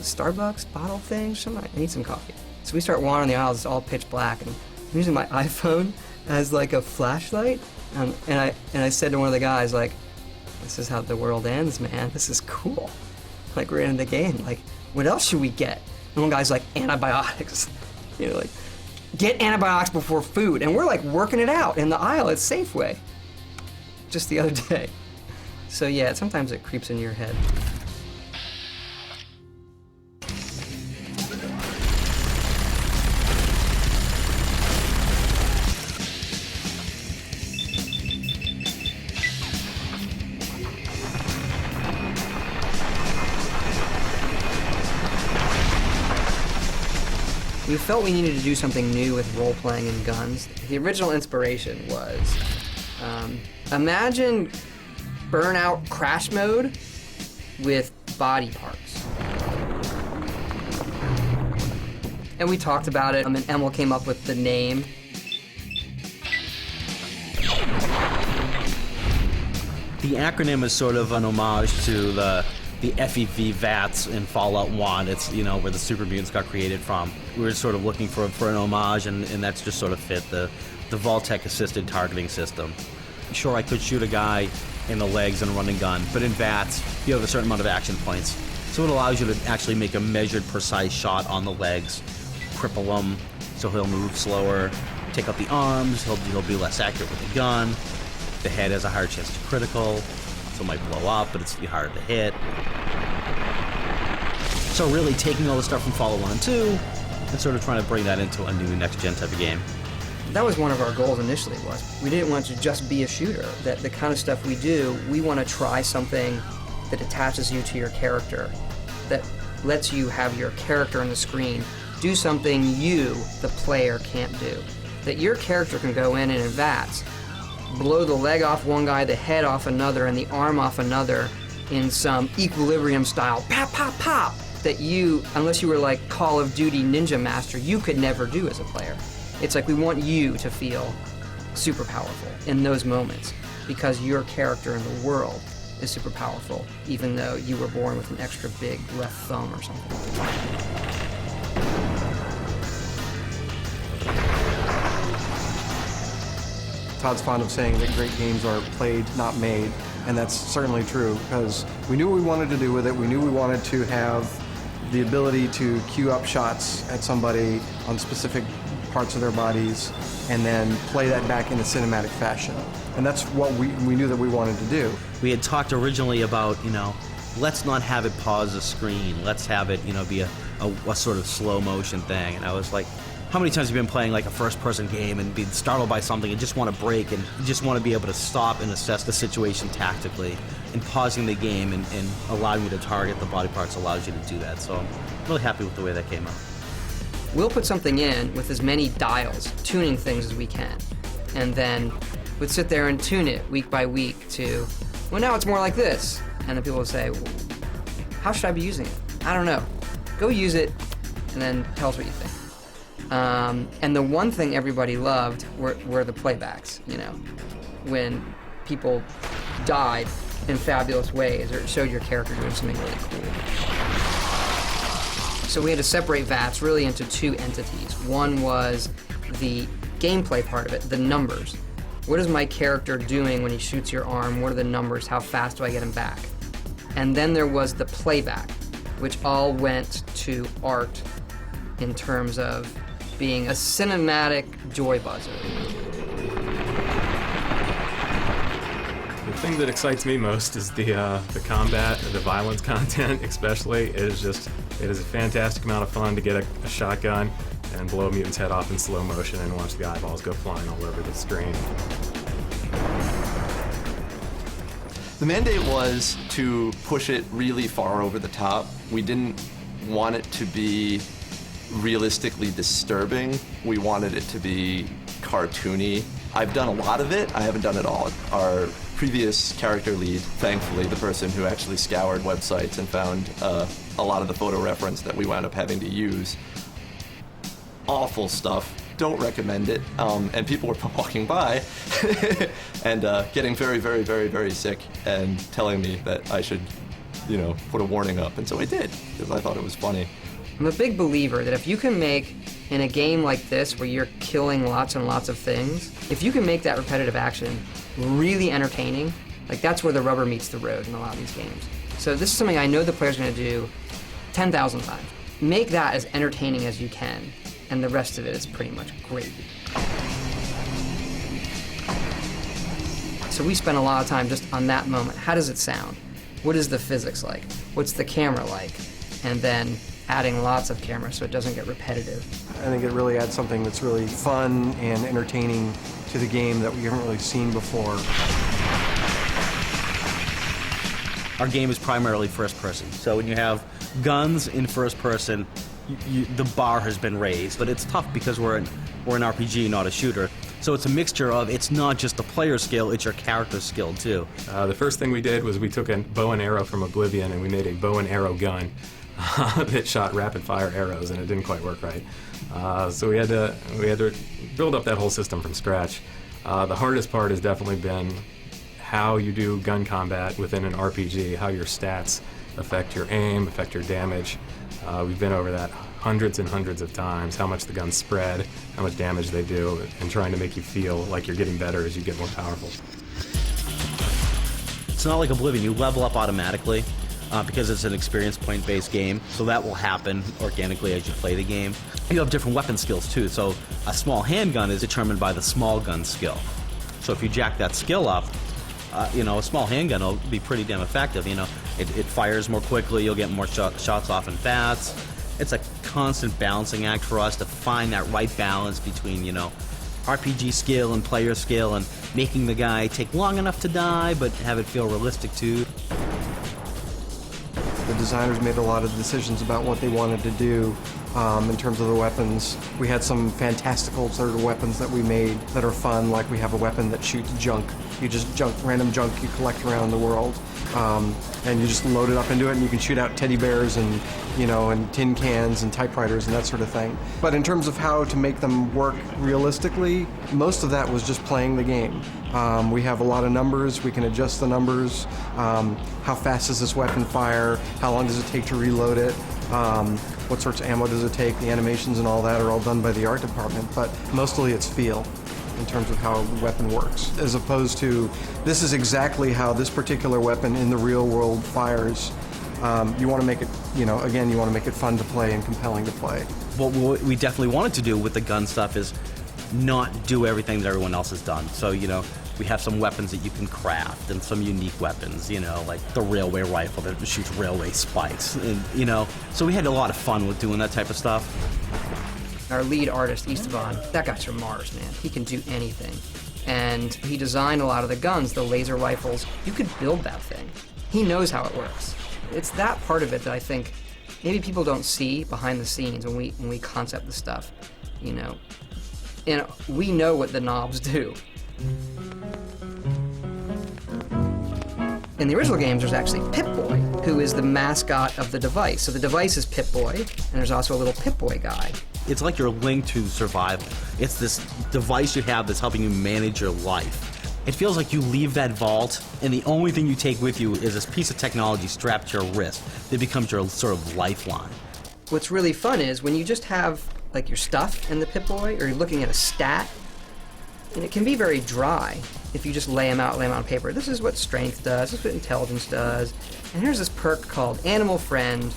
Starbucks bottle thing? I need some coffee. So we start wandering the aisles, it's all pitch black, and I'm using my iPhone as like a flashlight. And I said to one of the guys, like, this is how the world ends, man. This is cool. Like, we're in the game. Like, what else should we get? And one guy's like, antibiotics. You know, like, get antibiotics before food. And we're like working it out in the aisle at Safeway just the other day. So yeah, sometimes it creeps into your head. We felt we needed to do something new with role-playing and guns. The original inspiration was, imagine Burnout Crash Mode with body parts. And we talked about it, and Emil came up with the name. The acronym is sort of an homage to the FEV VATS in Fallout 1. It's, you know, where the super mutants got created from. We were sort of looking for an homage, and that's just sort of fit the Vault-Tec assisted targeting system. Sure, I could shoot a guy in the legs and run and gun, but in VATS, you have a certain amount of action points. So it allows you to actually make a measured, precise shot on the legs, cripple him, so he'll move slower, take out the arms, he'll be less accurate with the gun. The head has a higher chance to critical, so it might blow up, but it's harder to hit. So really taking all the stuff from Fallout 1 and 2 and sort of trying to bring that into a new next-gen type of game. That was one of our goals initially, was we didn't want to just be a shooter. That the kind of stuff we do, we want to try something that attaches you to your character, that lets you have your character on the screen do something you, the player, can't do. That your character can go in and in VATS, blow the leg off one guy, the head off another, and the arm off another in some Equilibrium style, pop, pop, pop, that you, unless you were like Call of Duty Ninja Master, you could never do as a player. It's like we want you to feel super powerful in those moments because your character in the world is super powerful, even though you were born with an extra big left thumb or something. Todd's fond of saying that great games are played, not made, and that's certainly true because we knew what we wanted to do with it. We knew we wanted to have the ability to queue up shots at somebody on specific parts of their bodies and then play that back in a cinematic fashion. And that's what we knew that we wanted to do. We had talked originally about, you know, let's not have it pause the screen. Let's have it, you know, be a sort of slow motion thing. And I was like, how many times have you been playing like a first-person game and being startled by something and just want to break and just want to be able to stop and assess the situation tactically, and pausing the game and allowing you to target the body parts allows you to do that. So I'm really happy with the way that came out. We'll put something in with as many dials, tuning things as we can, and then we'd sit there and tune it week by week to, well, now it's more like this. And then people would say, well, how should I be using it? I don't know. Go use it and then tell us what you think. And the one thing everybody loved were the playbacks, you know, when people died in fabulous ways or it showed your character doing something really cool. So we had to separate VATS really into two entities. One was the gameplay part of it, the numbers. What is my character doing when he shoots your arm? What are the numbers? How fast do I get him back? And then there was the playback, which all went to art in terms of being a cinematic joy buzzer. The thing that excites me most is the combat, the violence content especially. It is a fantastic amount of fun to get a shotgun and blow a mutant's head off in slow motion and watch the eyeballs go flying all over the screen. The mandate was to push it really far over the top. We didn't want it to be realistically disturbing. We wanted it to be cartoony. I've done a lot of it. I haven't done it all. Our previous character lead, thankfully, the person who actually scoured websites and found a lot of the photo reference that we wound up having to use. Awful stuff. Don't recommend it. And people were walking by and getting very, very, very, very sick and telling me that I should put a warning up. And so I did, because I thought it was funny. I'm a big believer that if you can make, in a game like this where you're killing lots and lots of things, if you can make that repetitive action really entertaining, like that's where the rubber meets the road in a lot of these games. So this is something I know the player's going to do 10,000 times. Make that as entertaining as you can, and the rest of it is pretty much gravy. So we spent a lot of time just on that moment. How does it sound? What is the physics like? What's the camera like? And then adding lots of cameras so it doesn't get repetitive. I think it really adds something that's really fun and entertaining to the game that we haven't really seen before. Our game is primarily first person. So when you have guns in first person, the bar has been raised. But it's tough because we're an RPG, not a shooter. So it's a mixture of, it's not just the player skill, it's your character skill too. The first thing we did was we took a bow and arrow from Oblivion and we made a bow and arrow gun that shot rapid fire arrows, and it didn't quite work right. So we had to build up that whole system from scratch. The hardest part has definitely been how you do gun combat within an RPG, how your stats affect your aim, affect your damage. We've been over that hundreds and hundreds of times, how much the guns spread, how much damage they do, and trying to make you feel like you're getting better as you get more powerful. It's not like Oblivion, you level up automatically because it's an experience point-based game, so that will happen organically as you play the game. You have different weapon skills too, so a small handgun is determined by the small gun skill. So if you jack that skill up, a small handgun will be pretty damn effective. It fires more quickly, you'll get more shots off in fast. It's a constant balancing act for us to find that right balance between, RPG skill and player skill, and making the guy take long enough to die, but have it feel realistic too. The designers made a lot of decisions about what they wanted to do in terms of the weapons. We had some fantastical sort of weapons that we made that are fun, like we have a weapon that shoots junk. You just random junk you collect around the world, and you just load it up into it, and you can shoot out teddy bears and and tin cans and typewriters and that sort of thing. But in terms of how to make them work realistically, most of that was just playing the game. We have a lot of numbers, we can adjust the numbers, how fast does this weapon fire, how long does it take to reload it, what sorts of ammo does it take, the animations and all that are all done by the art department, but mostly it's feel in terms of how the weapon works, as opposed to this is exactly how this particular weapon in the real world fires. You want to make it, again, you want to make it fun to play and compelling to play. What we definitely wanted to do with the gun stuff is not do everything that everyone else has done. So, we have some weapons that you can craft and some unique weapons, like the railway rifle that shoots railway spikes. And, so we had a lot of fun with doing that type of stuff. Our lead artist, Esteban, that guy's from Mars, man. He can do anything. And he designed a lot of the guns, the laser rifles. You could build that thing. He knows how it works. It's that part of it that I think maybe people don't see behind the scenes when we concept the stuff, And we know what the knobs do. In the original games, there's actually Pip-Boy, who is the mascot of the device. So the device is Pip-Boy, and there's also a little Pip-Boy guy. It's like your link to survival. It's this device you have that's helping you manage your life. It feels like you leave that vault, and the only thing you take with you is this piece of technology strapped to your wrist that becomes your sort of lifeline. What's really fun is when you just have like your stuff in the Pip-Boy, or you're looking at a stat, and it can be very dry if you just lay them out on paper. This is what strength does, this is what intelligence does, and here's this perk called Animal Friend,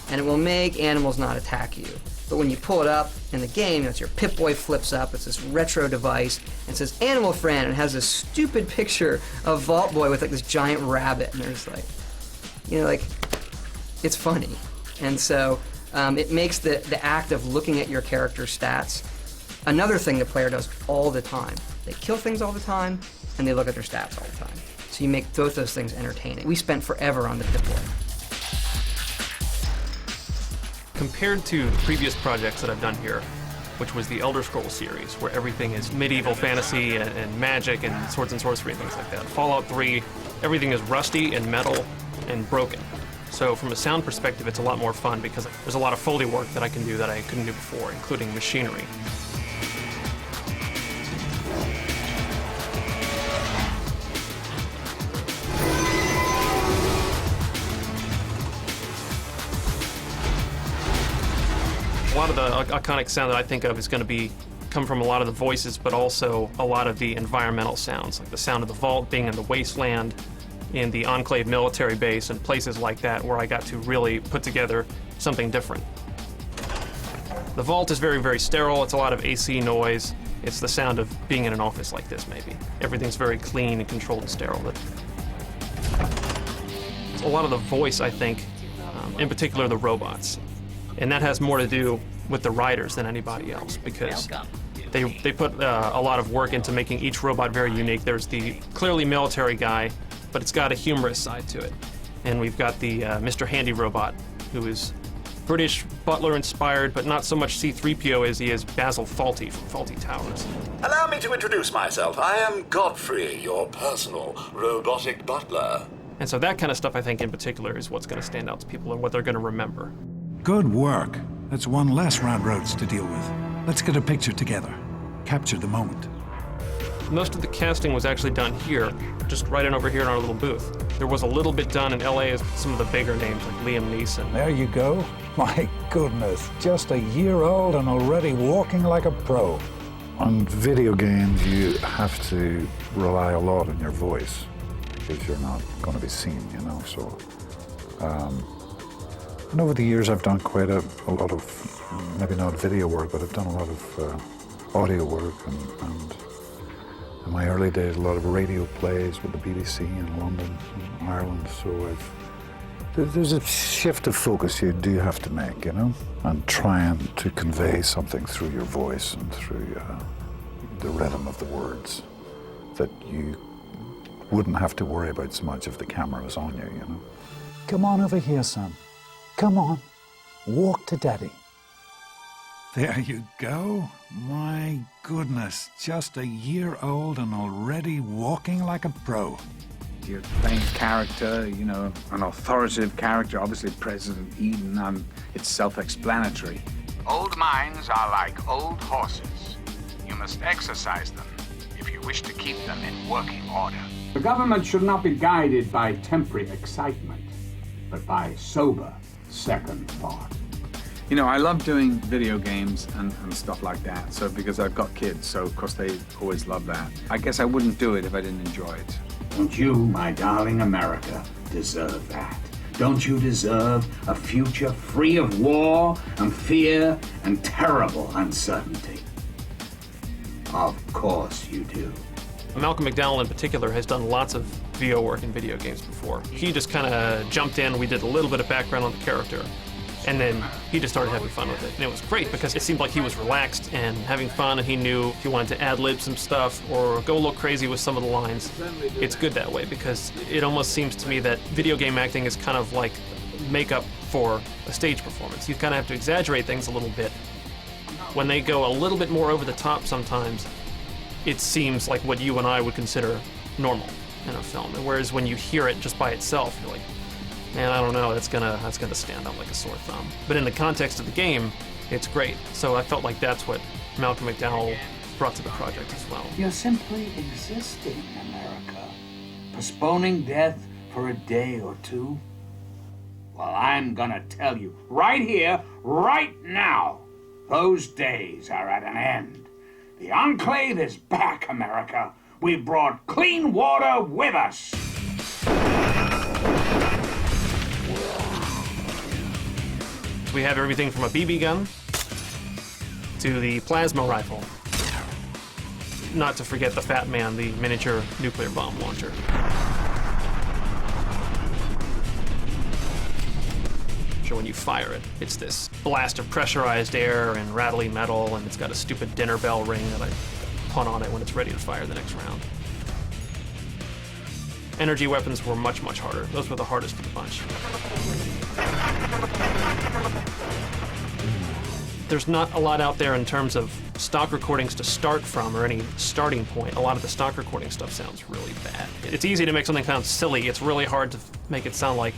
and it will make animals not attack you. But when you pull it up in the game, it's your Pip-Boy flips up, it's this retro device, and it says Animal Friend, and it has this stupid picture of Vault Boy with like this giant rabbit, and there's like, it's funny. And so it makes the act of looking at your character's stats another thing the player does all the time. They kill things all the time, and they look at their stats all the time. So you make both those things entertaining. We spent forever on the Pip-Boy. Compared to the previous projects that I've done here, which was the Elder Scrolls series, where everything is medieval fantasy and magic and swords and sorcery and things like that. Fallout 3, everything is rusty and metal and broken. So from a sound perspective, it's a lot more fun because there's a lot of Foley work that I can do that I couldn't do before, including machinery. A lot of the iconic sound that I think of is going to come from a lot of the voices, but also a lot of the environmental sounds, like the sound of the vault being in the wasteland, in the Enclave military base, and places like that where I got to really put together something different. The vault is very, very sterile. It's a lot of AC noise. It's the sound of being in an office like this, maybe. Everything's very clean and controlled and sterile. But a lot of the voice, I think, in particular the robots. And that has more to do with the writers than anybody else, because they put a lot of work into making each robot very unique. There's the clearly military guy, but it's got a humorous side to it. And we've got the Mr. Handy robot, who is British butler inspired, but not so much C-3PO as he is Basil Fawlty from Fawlty Towers. Allow me to introduce myself. I am Godfrey, your personal robotic butler. And so that kind of stuff, I think, in particular, is what's going to stand out to people and what they're going to remember. Good work. That's one less round roads to deal with. Let's get a picture together. Capture the moment. Most of the casting was actually done here, just right in over here in our little booth. There was a little bit done in LA as some of the bigger names, like Liam Neeson. There you go. My goodness, just a year old and already walking like a pro. On video games, you have to rely a lot on your voice because you're not going to be seen, you know, so. And over the years, I've done quite a lot of, maybe not video work, but I've done a lot of audio work and in my early days, a lot of radio plays with the BBC in London and Ireland, so there's a shift of focus you do have to make, you know, and trying to convey something through your voice and through the rhythm of the words that you wouldn't have to worry about so much if the camera was on you, you know. Come on over here, son. Come on. Walk to Daddy. There you go. My goodness, just a year old and already walking like a pro. You're playing a character, you know, an authoritative character, obviously President Eden, it's self-explanatory. Old minds are like old horses. You must exercise them if you wish to keep them in working order. The government should not be guided by temporary excitement, but by sober second thought. You know, I love doing video games and stuff like that, so because I've got kids, so of course they always love that. I guess I wouldn't do it if I didn't enjoy it. Don't you, my darling America, deserve that? Don't you deserve a future free of war and fear and terrible uncertainty? Of course you do. Malcolm McDowell in particular has done lots of VO work in video games before. He just kind of jumped in, we did a little bit of background on the character, and then he just started having fun with it. And it was great because it seemed like he was relaxed and having fun, and he knew if he wanted to ad-lib some stuff or go a little crazy with some of the lines. It's good that way because it almost seems to me that video game acting is kind of like makeup for a stage performance. You kind of have to exaggerate things a little bit. When they go a little bit more over the top sometimes, it seems like what you and I would consider normal in a film. Whereas when you hear it just by itself, you're like, man, I don't know, that's gonna stand out like a sore thumb. But in the context of the game, it's great. So I felt like that's what Malcolm McDowell brought to the project as well. You're simply existing, America. Postponing death for a day or two. Well, I'm gonna tell you, right here, right now, those days are at an end. The Enclave is back, America. We've brought clean water with us. We have everything from a BB gun to the plasma rifle. Not to forget the Fat Man, the miniature nuclear bomb launcher. So when you fire it, it's this blast of pressurized air and rattly metal, and it's got a stupid dinner bell ring that I punt on it when it's ready to fire the next round. Energy weapons were much, much harder. Those were the hardest of the bunch. There's not a lot out there in terms of stock recordings to start from or any starting point. A lot of the stock recording stuff sounds really bad. It's easy to make something sound silly. It's really hard to make it sound like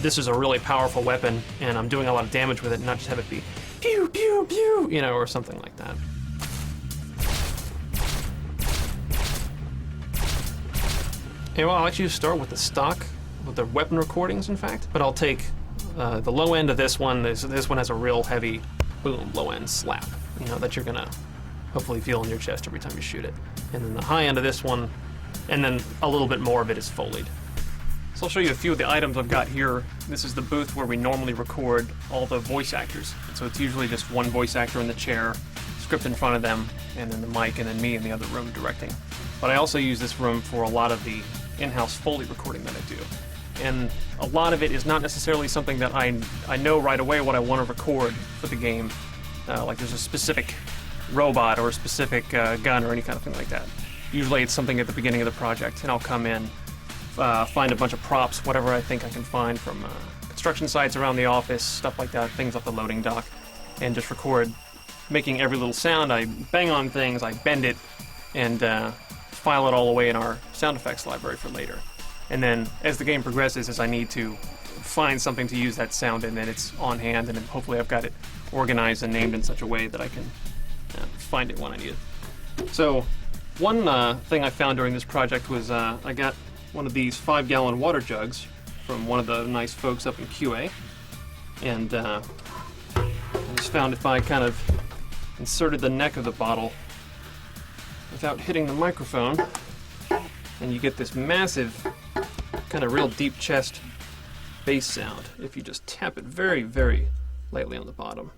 this is a really powerful weapon and I'm doing a lot of damage with it and not just have it be pew, pew, pew, you know, or something like that. Okay, well, I'll actually start with the stock, with the weapon recordings, in fact. But I'll take the low end of this one. This one has a real heavy boom, low end slap, you know, that you're gonna hopefully feel in your chest every time you shoot it. And then the high end of this one, and then a little bit more of it is Foleyed. So I'll show you a few of the items I've got here. This is the booth where we normally record all the voice actors. So it's usually just one voice actor in the chair, script in front of them, and then the mic, and then me in the other room directing. But I also use this room for a lot of the in-house Foley recording that I do. And a lot of it is not necessarily something that I know right away what I want to record for the game. Like there's a specific robot or a specific gun or any kind of thing like that. Usually it's something at the beginning of the project, and I'll come in, find a bunch of props, whatever I think I can find from construction sites around the office, stuff like that, things off the loading dock, and just record, making every little sound. I bang on things, I bend it, and file it all away in our sound effects library for later. And then as the game progresses, as I need to find something to use that sound in, then it's on hand, and then hopefully I've got it organized and named in such a way that I can find it when I need it. So one thing I found during this project was I got one of these 5-gallon water jugs from one of the nice folks up in QA, and I just found if I kind of inserted the neck of the bottle without hitting the microphone, and you get this massive, kind of real deep chest bass sound if you just tap it very, very lightly on the bottom.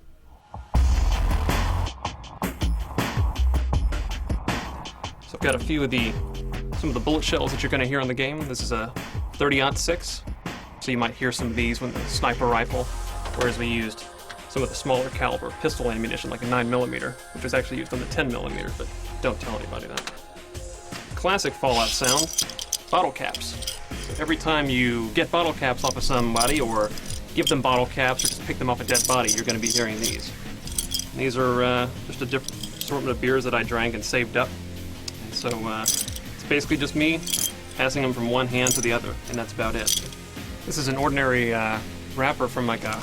So I've got a few of some of the bullet shells that you're going to hear in the game. This is a 30-06, so you might hear some of these with the sniper rifle, whereas we used some of the smaller caliber pistol ammunition, like a 9mm, which was actually used on the 10mm, but don't tell anybody that. Classic Fallout sound, bottle caps. Every time you get bottle caps off of somebody, or give them bottle caps, or just pick them off a dead body, you're going to be hearing these. And these are just a different assortment of beers that I drank and saved up. And so it's basically just me passing them from one hand to the other, and that's about it. This is an ordinary wrapper from like a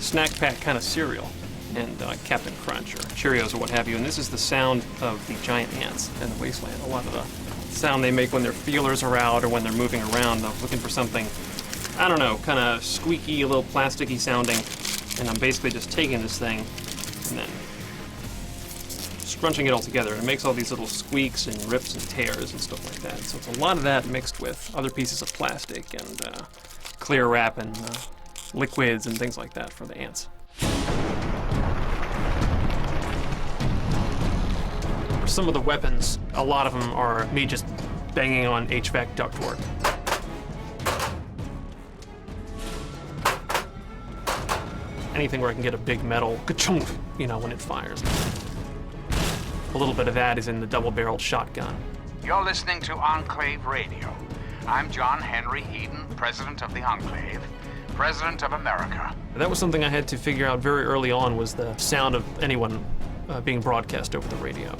snack pack kind of cereal, and Captain Crunch or Cheerios or what have you, and this is the sound of the giant ants in the wasteland. A lot of the sound they make when their feelers are out or when they're moving around. I'm looking for something, I don't know, kind of squeaky, a little plasticky sounding, and I'm basically just taking this thing and then scrunching it all together, and it makes all these little squeaks and rips and tears and stuff like that. So it's a lot of that mixed with other pieces of plastic and clear wrap and liquids and things like that for the ants. For some of the weapons, a lot of them are me just banging on HVAC ductwork. Anything where I can get a big metal ka-chunk, you know, when it fires. A little bit of that is in the double-barreled shotgun. You're listening to Enclave Radio. I'm John Henry Eden, president of the Enclave, president of America. That was something I had to figure out very early on, was the sound of anyone being broadcast over the radio.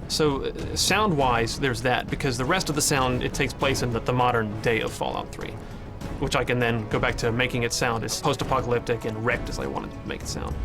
So sound-wise, there's that, because the rest of the sound, it takes place in the modern day of Fallout 3, which I can then go back to making it sound as post-apocalyptic and wrecked as I wanted to make it sound.